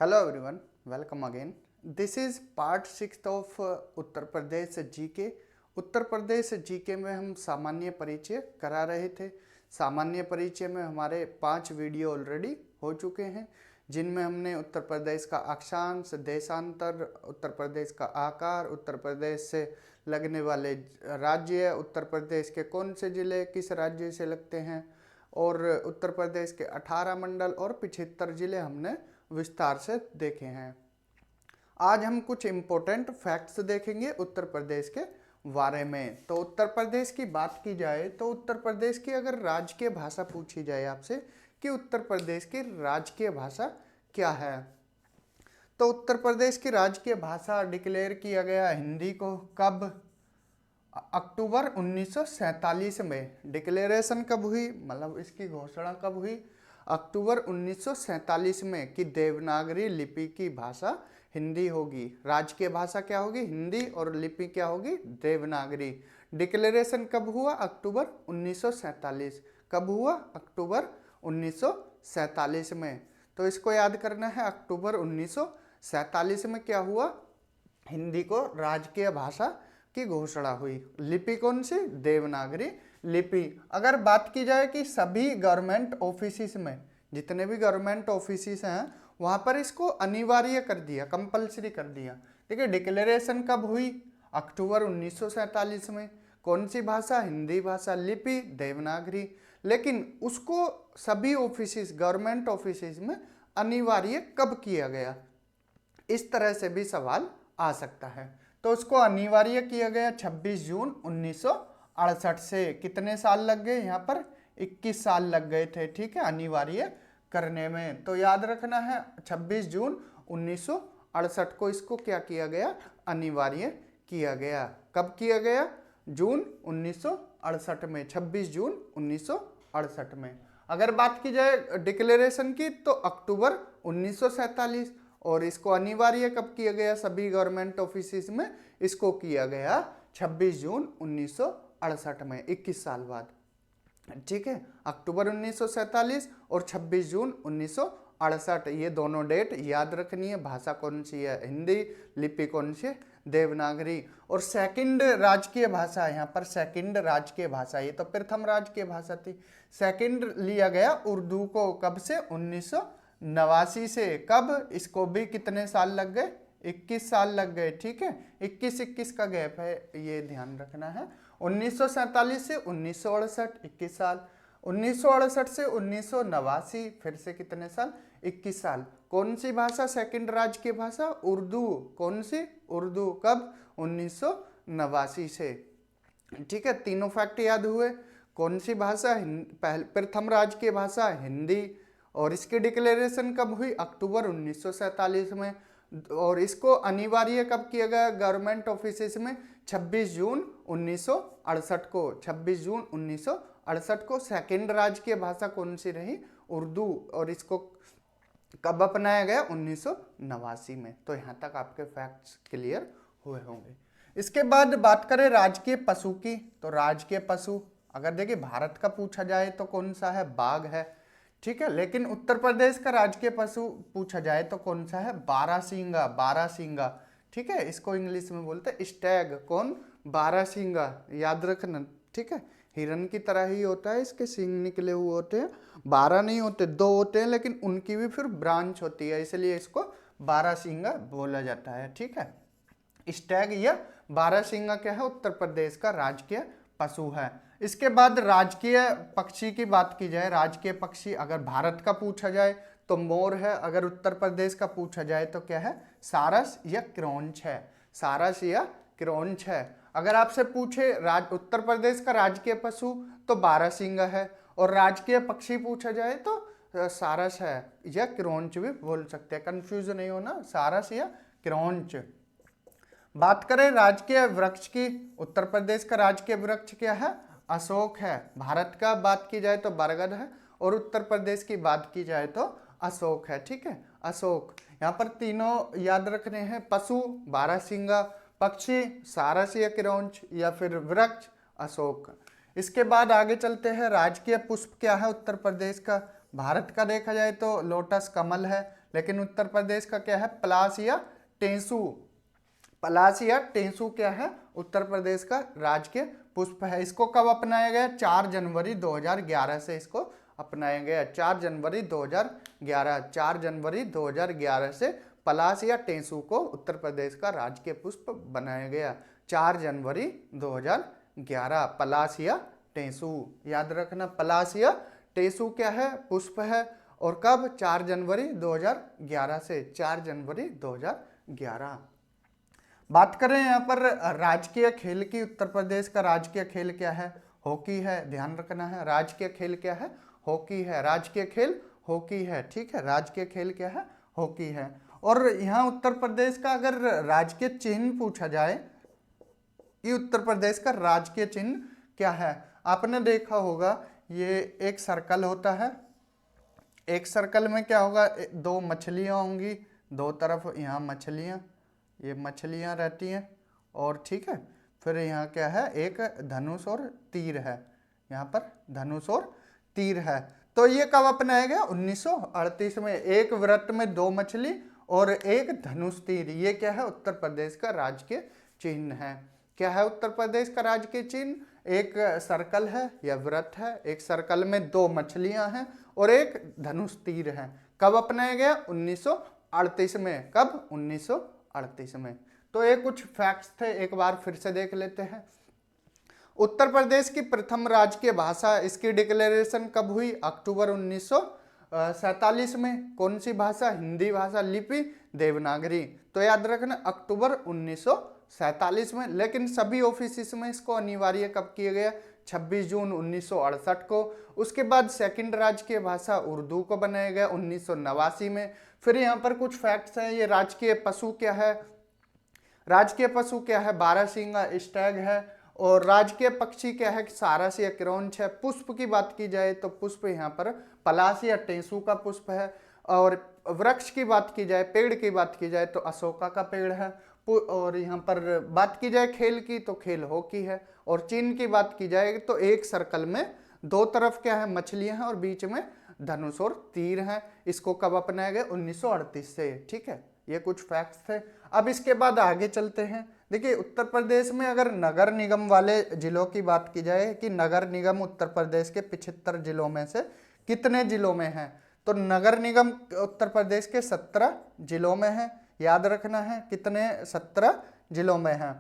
Hello everyone, welcome again. This is part 6 of Uttar Pradesh GK. Uttar Pradesh GK में हम सामान्य परिचय करा रहे थे. सामान्य परिचय में हमारे 5 वीडियो ऑलरेडी हो चुके हैं, जिनमें हमने उत्तर प्रदेश का अक्षांश, देशांतर, उत्तर प्रदेश का आकार, उत्तर प्रदेश से लगने वाले राज्य, उत्तर प्रदेश के कौन से ज़िले किस राज्य से लगते हैं, और उत्तर प्रदेश के 18 मंडल और 75 ज़िले हमने विस्तार से देखे हैं. आज हम कुछ इम्पोर्टेंट फैक्ट्स देखेंगे उत्तर प्रदेश के बारे में. तो उत्तर प्रदेश की बात की जाए तो उत्तर प्रदेश की अगर राजकीय भाषा पूछी जाए आपसे कि उत्तर प्रदेश की राजकीय भाषा क्या है, तो उत्तर प्रदेश की राजकीय भाषा डिक्लेयर किया गया हिंदी को कब? अक्टूबर 1947 में. डिक्लेरेशन कब हुई, मतलब इसकी घोषणा कब हुई? अक्टूबर 1947 में कि देवनागरी लिपि की भाषा हिंदी होगी. राजकीय भाषा क्या होगी? हिंदी, और लिपि क्या होगी? देवनागरी. डिक्लेरेशन कब हुआ? अक्टूबर 1947. कब हुआ? अक्टूबर 1947 में. तो इसको याद करना है, अक्टूबर 1947 में क्या हुआ? हिंदी को राजकीय भाषा की घोषणा हुई. लिपि कौन सी? देवनागरी लिपि. अगर बात की जाए कि सभी गवर्नमेंट ऑफिस में, जितने भी गवर्नमेंट ऑफिस हैं वहां पर इसको अनिवार्य कर दिया, कंपलसरी कर दिया. देखिए डिक्लेरेशन कब हुई? अक्टूबर 1947 में. कौन सी भाषा? हिंदी भाषा. लिपि देवनागरी. लेकिन उसको सभी ऑफिस, गवर्नमेंट ऑफिस में अनिवार्य कब किया गया? इस तरह से भी सवाल आ सकता है. तो उसको अनिवार्य किया गया 26 जून 1968 से. कितने साल लग गए यहाँ पर? 21 साल लग गए थे, ठीक है, अनिवार्य करने में. तो याद रखना है 26 जून 1968 को इसको क्या किया गया? अनिवार्य किया गया. कब किया गया? जून 1968 में, 26 जून 1968 में. अगर बात की जाए डिक्लेरेशन की तो अक्टूबर 1947, और इसको अनिवार्य कब किया गया? सभी गवर्नमेंट ऑफिस में इसको किया गया 26 जून 1968 में, 21 साल बाद. ठीक है, अक्टूबर 1947 और 26 जून 1968, ये दोनों डेट याद रखनी है. भाषा कौन सी है? हिंदी. लिपि कौन सी? देवनागरी. और सेकंड राजकीय भाषा, यहाँ पर सेकंड राजकीय भाषा, ये तो प्रथम राजकीय भाषा थी. सेकंड लिया गया उर्दू को. कब से? 1989 से. कब? इसको भी कितने साल लग गए? 21 साल लग गए. ठीक है, 21 का गैप है, ये ध्यान रखना है. 1947 से 1968, 21 साल. 1968 से 1989, फिर से कितने साल? 21 साल. कौन सी भाषा सेकंड राजकीय भाषा? उर्दू. कौन सी? उर्दू. कब? 1989 से. ठीक है, तीनों फैक्ट याद हुए. कौन सी भाषा? प्रथम राजकीय भाषा हिंदी, और इसकी डिक्लेरेशन कब हुई? अक्टूबर 1947 में. और इसको अनिवार्य कब किया गया गवर्नमेंट ऑफिस में? 26 जून 1968 को. 26 जून 1968 को. सेकंड राजकीय भाषा कौन सी रही? उर्दू. और इसको कब अपनाया गया? 1989 में. तो यहाँ तक आपके फैक्ट्स क्लियर हुए होंगे. इसके बाद बात करें राजकीय पशु की, तो राजकीय पशु अगर देखिए भारत का पूछा जाए तो कौन सा है? बाघ है. ठीक है, लेकिन उत्तर प्रदेश का राजकीय पशु पूछा जाए तो कौन सा है? बारहसिंगा. बारहसिंगा. ठीक है, इसको इंग्लिश में बोलते हैं स्टैग. कौन? बारहसिंगा. याद रखना. ठीक है, हिरन की तरह ही होता है, इसके सींग निकले हुए होते हैं. 12 नहीं होते, 2 होते हैं, लेकिन उनकी भी फिर ब्रांच होती है, इसलिए इसको बारहसिंगा बोला जाता है. ठीक है, स्टैग या बारहसिंगा क्या है? उत्तर प्रदेश का राजकीय पशु है. इसके बाद राजकीय पक्षी की बात की जाए, राजकीय पक्षी अगर भारत का पूछा जाए तो मोर है. अगर उत्तर प्रदेश का पूछा जाए तो क्या है? सारस या क्रोंच है. सारस या क्रोंच है. अगर आपसे पूछे उत्तर प्रदेश का राजकीय पशु तो बारहसिंगा है, और राजकीय पक्षी पूछा जाए तो सारस है, या क्रोंच भी बोल सकते हैं, कंफ्यूज नहीं होना, सारस या क्रोंच. बात करें राजकीय वृक्ष की, उत्तर प्रदेश का राजकीय वृक्ष क्या है? अशोक है. भारत का बात की जाए तो बरगद है, और उत्तर प्रदेश की बात की जाए तो अशोक है. ठीक है, अशोक. यहाँ पर तीनों याद रखने हैं. पशु बारहसिंगा, पक्षी सारस या क्रोंच, या फिर वृक्ष अशोक. इसके बाद आगे चलते हैं. राजकीय पुष्प क्या है उत्तर प्रदेश का? भारत का देखा जाए तो लोटस कमल है, लेकिन उत्तर प्रदेश का क्या है, पलाश या टेंसू। पलाश या टेंसू क्या है, उत्तर प्रदेश का राजकीय पुष्प है। इसको कब अपनाया गया, 4 जनवरी 2011 से इसको अपनाया गया। 4 जनवरी 2011, 4 जनवरी 2011 से पलाश या टेंसू को उत्तर प्रदेश का राजकीय पुष्प बनाया गया। 4 जनवरी 2011 पलाश या टेंसू, याद रखना, पलाश या टेंसू क्या है, पुष्प है। और कब, 4 जनवरी 2011 से, 4 जनवरी 2011। बात करें यहाँ पर राजकीय खेल की, उत्तर प्रदेश का राजकीय खेल क्या है, हॉकी है, ध्यान रखना है। राजकीय खेल क्या है, हॉकी है, राजकीय खेल हॉकी है, ठीक है, राजकीय खेल क्या है, हॉकी है। और यहाँ उत्तर प्रदेश का अगर राजकीय चिन्ह पूछा जाए, ये उत्तर प्रदेश का राजकीय चिन्ह क्या है, आपने देखा होगा ये एक सर्कल होता है, एक सर्कल में क्या होगा, 2 मछलियाँ होंगी, 2 तरफ यहाँ मछलियाँ, ये मछलियाँ रहती हैं, और ठीक है, फिर यहाँ क्या है, एक धनुष और तीर है, यहाँ पर धनुष और तीर है। तो ये कब अपनाया गया, 1938 में। एक वृत्त में 2 मछली और एक धनुष तीर, ये क्या है, उत्तर प्रदेश का राजकीय चिन्ह है। क्या है उत्तर प्रदेश का राजकीय चिन्ह, एक सर्कल है या वृत्त है, एक सर्कल में 2 मछलियां हैं और एक धनुष तीर है। कब अपनाया गया, 1938 में। कब, 1938 में। तो ये कुछ फैक्ट्स थे, एक बार फिर से देख लेते हैं। उत्तर प्रदेश की प्रथम राजकीय भाषा, इसकी डिक्लेरेशन कब हुई, अक्टूबर 1947 में। कौन सी भाषा, हिंदी भाषा, लिपि देवनागरी। तो याद रखना, अक्टूबर 1947 में। लेकिन सभी ऑफिस में इसको अनिवार्य कब किया गया, 26 जून 1968 को। उसके बाद सेकंड राजकीय भाषा उर्दू को बनाया गया 1989 में। फिर यहाँ पर कुछ फैक्ट्स हैं, ये राजकीय पशु क्या है, राजकीय पशु क्या है, बारहसिंगा स्टैग है। और राजकीय पक्षी क्या है, सारस या क्रोंच है। पुष्प की बात की जाए तो पुष्प यहाँ पर पलाश या टेंसू का पुष्प है। और वृक्ष की बात की जाए, पेड़ की बात की जाए तो अशोका का पेड़ है। और यहाँ पर बात की जाए खेल की तो खेल हॉकी है। और चिन्ह की बात की जाए तो एक सर्कल में 2 तरफ क्या है, मछलियां हैं और बीच में धनुष और तीर हैं। इसको कब अपनाया गया, 1938 से, ठीक है। ये कुछ फैक्ट्स थे। अब इसके बाद आगे चलते हैं। देखिए उत्तर प्रदेश में अगर नगर निगम वाले जिलों की बात की जाए कि नगर निगम उत्तर प्रदेश के 75 जिलों में से कितने जिलों में है, तो नगर निगम उत्तर प्रदेश के 17 जिलों में है। याद रखना है, कितने, 17 जिलों में है।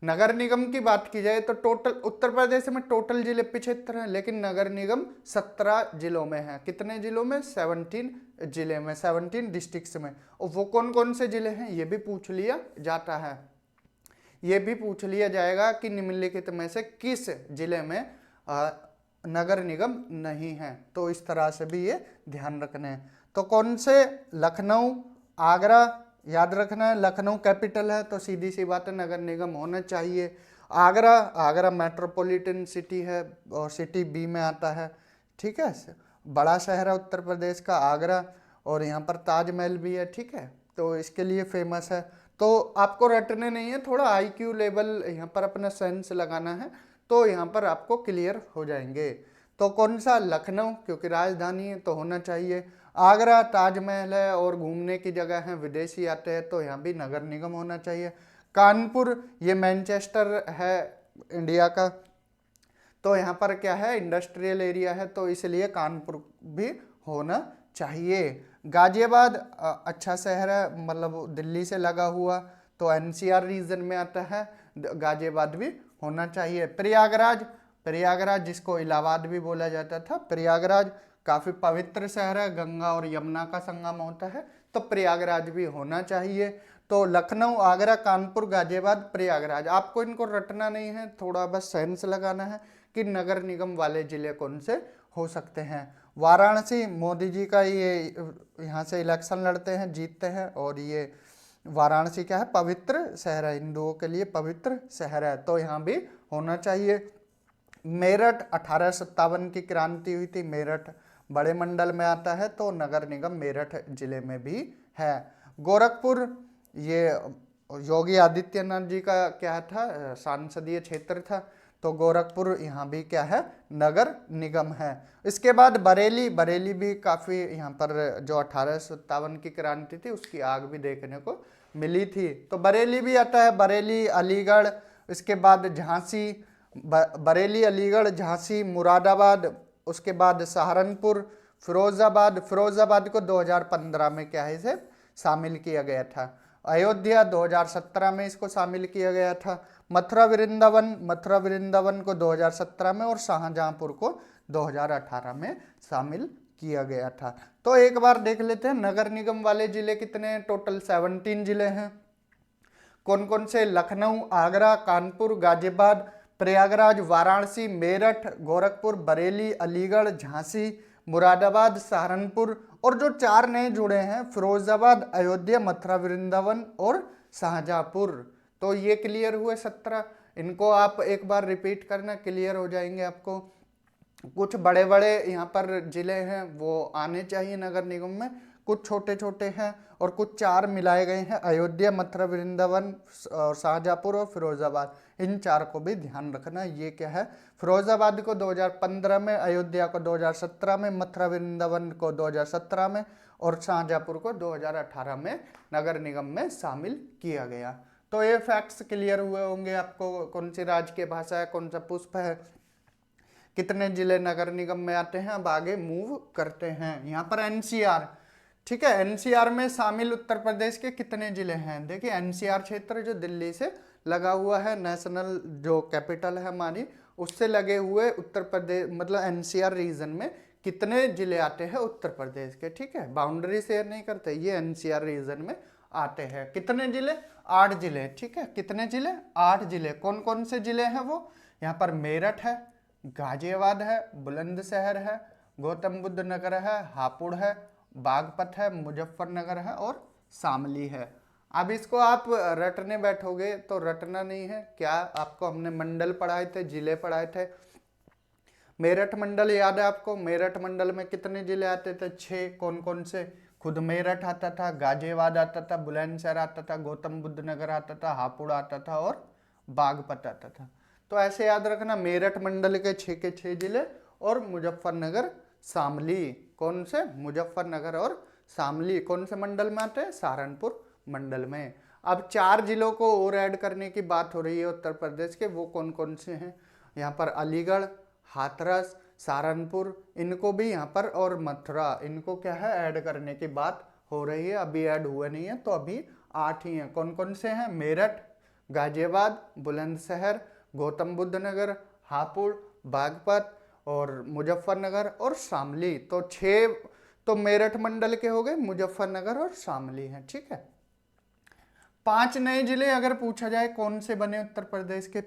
नगर निगम की बात की जाए तो टोटल उत्तर प्रदेश में टोटल जिले 75 हैं, लेकिन नगर निगम 17 जिलों में है। कितने जिलों में, 17 जिले में, 17 डिस्ट्रिक्ट्स में। और वो कौन कौन से जिले हैं, ये भी पूछ लिया जाता है, ये भी पूछ लिया जाएगा कि निम्नलिखित में से किस जिले में नगर निगम नहीं है। तो इस तरह से भी ये ध्यान रखना है। तो कौन से, लखनऊ, आगरा, याद रखना है, लखनऊ कैपिटल है तो सीधी सी बात है नगर निगम होना चाहिए। आगरा मेट्रोपॉलिटन सिटी है और सिटी बी में आता है, ठीक है। बड़ा शहर है उत्तर प्रदेश का आगरा, और यहाँ पर ताजमहल भी है, ठीक है, तो इसके लिए फेमस है। तो आपको रटने नहीं है, थोड़ा आईक्यू लेवल यहाँ पर अपना सेंस लगाना है, तो यहाँ पर आपको क्लियर हो जाएंगे। तो कौन सा, लखनऊ, क्योंकि राजधानी है तो होना चाहिए। आगरा ताजमहल है और घूमने की जगह है, विदेशी आते हैं तो यहाँ भी नगर निगम होना चाहिए। कानपुर, ये मैनचेस्टर है इंडिया का, तो यहाँ पर क्या है, इंडस्ट्रियल एरिया है, तो इसलिए कानपुर भी होना चाहिए। गाजियाबाद अच्छा शहर है, मतलब दिल्ली से लगा हुआ, तो एनसीआर रीजन में आता है, गाजियाबाद भी होना चाहिए। प्रयागराज जिसको इलाहाबाद भी बोला जाता था, प्रयागराज काफ़ी पवित्र शहर है, गंगा और यमुना का संगम होता है, तो प्रयागराज भी होना चाहिए। तो लखनऊ, आगरा, कानपुर, गाजियाबाद, प्रयागराज, आपको इनको रटना नहीं है, थोड़ा बस सेंस लगाना है कि नगर निगम वाले जिले कौन से हो सकते हैं। वाराणसी, मोदी जी का ये यहाँ से इलेक्शन लड़ते हैं, जीतते हैं, और ये वाराणसी क्या है, पवित्र शहर है, हिंदुओं के लिए पवित्र शहर है, तो यहाँ भी होना चाहिए। मेरठ, 1857 की क्रांति हुई थी, मेरठ बड़े मंडल में आता है, तो नगर निगम मेरठ जिले में भी है। गोरखपुर, ये योगी आदित्यनाथ जी का क्या था, सांसदीय क्षेत्र था, तो गोरखपुर यहाँ भी क्या है, नगर निगम है। इसके बाद बरेली, बरेली भी काफ़ी यहाँ पर जो 1857 की क्रांति थी उसकी आग भी देखने को मिली थी, तो बरेली भी आता है। बरेली, अलीगढ़, इसके बाद झांसी, बरेली, अलीगढ़, झांसी, मुरादाबाद, उसके बाद सहारनपुर, फिरोजाबाद। फिरोजाबाद को 2015 में क्या है इसे शामिल किया गया था। अयोध्या 2017 में इसको शामिल किया गया था। मथुरा वृंदावन, मथुरा वृंदावन को 2017 में, और शाहजहांपुर को 2018 में शामिल किया गया था। तो एक बार देख लेते हैं नगर निगम वाले जिले कितने हैं। टोटल 17 जिले हैं। कौन कौन से? लखनऊ, आगरा, कानपुर, गाजियाबाद, प्रयागराज, वाराणसी, मेरठ, गोरखपुर, बरेली, अलीगढ़, झांसी, मुरादाबाद, सहारनपुर, और जो 4 नए जुड़े हैं फिरोजाबाद, अयोध्या, मथुरा वृंदावन और शाहजहांपुर। तो ये क्लियर हुए 17। इनको आप एक बार रिपीट करना, क्लियर हो जाएंगे आपको। कुछ बड़े बड़े यहाँ पर जिले हैं वो आने चाहिए नगर निगम में, कुछ छोटे छोटे हैं, और कुछ 4 मिलाए गए हैं, अयोध्या, मथुरा वृंदावन और शाहजहांपुर और फिरोजाबाद। इन 4 को भी ध्यान रखना। ये क्या है, फिरोजाबाद को 2015 में, अयोध्या को 2017 में, मथुरा वृंदावन को 2017 में और शाहजहांपुर को 2018 में नगर निगम में शामिल किया गया। तो ये फैक्ट्स क्लियर हुए होंगे आपको, कौन सी राजकीय भाषा है, कौन सा पुष्प है, कितने जिले नगर निगम में आते हैं। अब आगे मूव करते हैं। यहाँ पर एनसीआर, ठीक है, एनसीआर में शामिल उत्तर प्रदेश के कितने जिले हैं। देखिए एनसीआर क्षेत्र जो दिल्ली से लगा हुआ है, नेशनल जो कैपिटल है हमारी, उससे लगे हुए उत्तर प्रदेश, मतलब एनसीआर रीजन में कितने जिले आते हैं उत्तर प्रदेश के। ठीक है, बाउंड्री शेयर नहीं करते, ये एनसीआर रीजन में आते हैं। कितने जिले? 8 जिले। ठीक है, कितने जिले? 8 जिले। कौन कौन से जिले हैं वो? यहाँ पर मेरठ है, गाजियाबाद है, बुलंदशहर है, गौतम बुद्ध नगर है, हापुड़ है, बागपत है, मुजफ्फरनगर है और शामली है। अब इसको आप रटने बैठोगे तो रटना नहीं है। क्या आपको हमने मंडल पढ़ाए थे, जिले पढ़ाए थे। मेरठ मंडल याद है आपको? मेरठ मंडल में कितने जिले आते थे? 6। कौन कौन से? खुद मेरठ आता था, गाजियाबाद आता था, बुलंदशहर आता था, गौतम बुद्ध नगर आता था, हापुड़ आता था और बागपत आता था। तो ऐसे याद रखना, मेरठ मंडल के 6 के 6 जिले और मुजफ्फरनगर, शामली। कौन से? मुजफ्फरनगर और शामली कौन से मंडल में आते हैं? सहारनपुर मंडल में। अब 4 जिलों को और ऐड करने की बात हो रही है उत्तर प्रदेश के, वो कौन कौन से हैं? यहाँ पर अलीगढ़, हाथरस, सहारनपुर, इनको भी यहाँ पर, और मथुरा, इनको क्या है ऐड करने की बात हो रही है। अभी ऐड हुए नहीं है, तो अभी 8 ही हैं। कौन कौन से हैं? मेरठ, गाजियाबाद, बुलंदशहर, गौतम बुद्ध नगर, हापुड़, बागपत और मुजफ्फरनगर और शामली। तो 6 तो मेरठ मंडल के हो गए, मुजफ्फरनगर और शामली हैं। ठीक है, 5 नए जिले अगर पूछा जाए कौन से बने उत्तर प्रदेश के,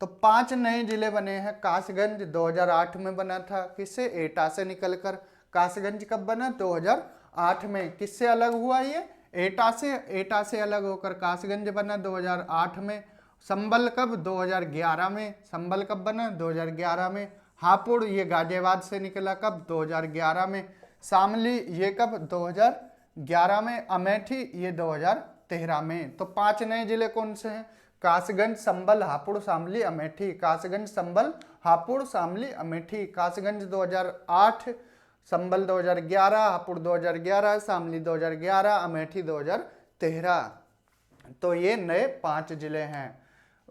तो 5 नए जिले बने हैं। कासगंज 2008 में बना था, किससे? एटा से निकलकर। कासगंज कब बना? 2008 में। किससे अलग हुआ ये? एटा से। एटा से अलग होकर कासगंज बना 2008 में। संभल कब? 2011 में। संभल कब बना? 2011 में। हापुड़ ये गाजियाबाद से निकला कब? 2011 में। शामली ये कब? 2011 में। अमेठी ये 2013 में। तो 5 नए जिले कौन से हैं? कासगंज, संभल, हापुड़, शामली, अमेठी। कासगंज, संभल, हापुड़, शामली, अमेठी। कासगंज 2008, संभल 2011, हापुड़ 2011, शामली 2011, अमेठी 2013। तो ये नए 5 जिले हैं।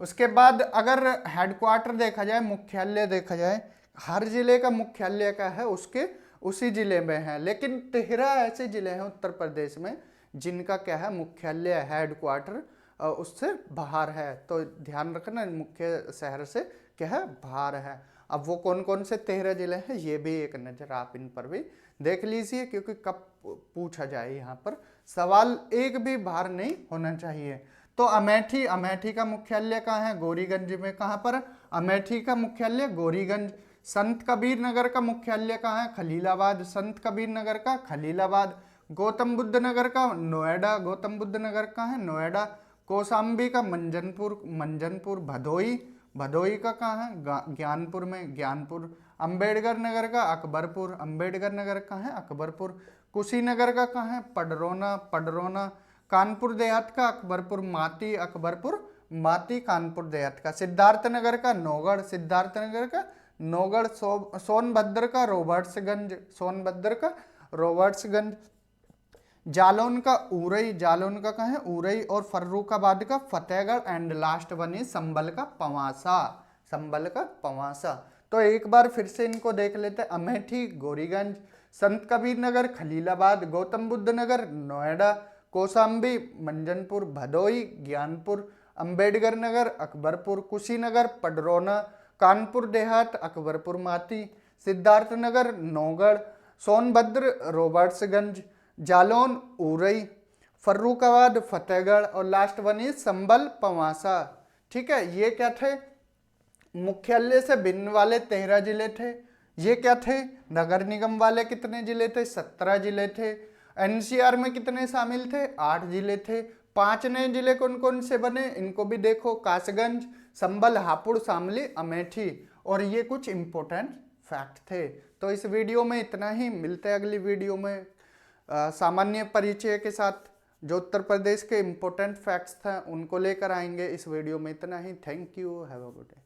उसके बाद अगर हेडक्वार्टर देखा जाए, मुख्यालय देखा जाए, हर जिले का मुख्यालय का है उसके उसी जिले में है, लेकिन 13 ऐसे जिले हैं उत्तर प्रदेश में जिनका क्या है मुख्यालय, हेडक्वार्टर उससे बाहर है। तो ध्यान रखना, मुख्य शहर से क्या है बाहर है। अब वो कौन कौन से 13 जिले हैं ये भी एक नज़र आप इन पर भी देख लीजिए, क्योंकि कब पूछा जाए यहाँ पर सवाल एक भी बाहर नहीं होना चाहिए। तो अमेठी, अमेठी का मुख्यालय कहाँ है? गौरीगंज में। कहाँ पर? अमेठी का मुख्यालय गौरीगंज। संत कबीर नगर का मुख्यालय कहाँ है? खलीलाबाद। संत कबीर नगर का खलीलाबाद। गौतम बुद्ध नगर का नोएडा। गौतम बुद्ध नगर कहाँ है? नोएडा। कौशाम्बी का मंजनपुर, मंजनपुर। भदोई, भदोई का कहाँ है? ज्ञानपुर में, ज्ञानपुर। अंबेडकर नगर का अकबरपुर। अंबेडकर नगर कहाँ है? अकबरपुर। कुशीनगर का कहाँ है? पडरौना, पडरौना। कानपुर देहात का अकबरपुर माटी, अकबरपुर माती कानपुर देहात का, सिद्धार्थनगर का नौगढ़, सिद्धार्थनगर का नौगढ़, सोनभद्र का रॉबर्ट्सगंज, सोनभद्र का रॉबर्ट्सगंज, जालौन का उरई, जालौन का कहाँ है उरई, और फर्रुखाबाद का Fatehgarh, and last one is Sambhal का पवासा, संभल का पवासा। तो एक बार फिर से इनको देख लेते हैं। अमेठी गोरीगंज, संत कबीर नगर खलीलाबाद, गौतम बुद्ध नगर नोएडा, कौशाम्बी मंजनपुर, भदोई ज्ञानपुर, अंबेडकर नगर अकबरपुर, कुशीनगर पडरौना, कानपुर देहात अकबरपुर माती, सिद्धार्थ नगर नौगढ़, सोनभद्र रॉबर्ट्सगंज, जालौन उरई, फर्रुखाबाद फतेहगढ़, और लास्ट वन इज संभल पवासा। ठीक है, ये क्या थे, मुख्यालय से भिन्न वाले 13 जिले थे। ये क्या थे, नगर निगम वाले कितने जिले थे, 17 जिले थे। एनसीआर में कितने शामिल थे, 8 जिले थे। 5 नए जिले कौन कौन से बने, इनको भी देखो, कासगंज, संभल, हापुड़, शामली, अमेठी। और ये कुछ इंपॉर्टेंट फैक्ट थे। तो इस वीडियो में इतना ही, मिलते हैं अगली वीडियो में सामान्य परिचय के साथ। जो उत्तर प्रदेश के इंपॉर्टेंट फैक्ट्स थे उनको लेकर आएंगे। इस वीडियो में इतना ही। Thank you, have a good day.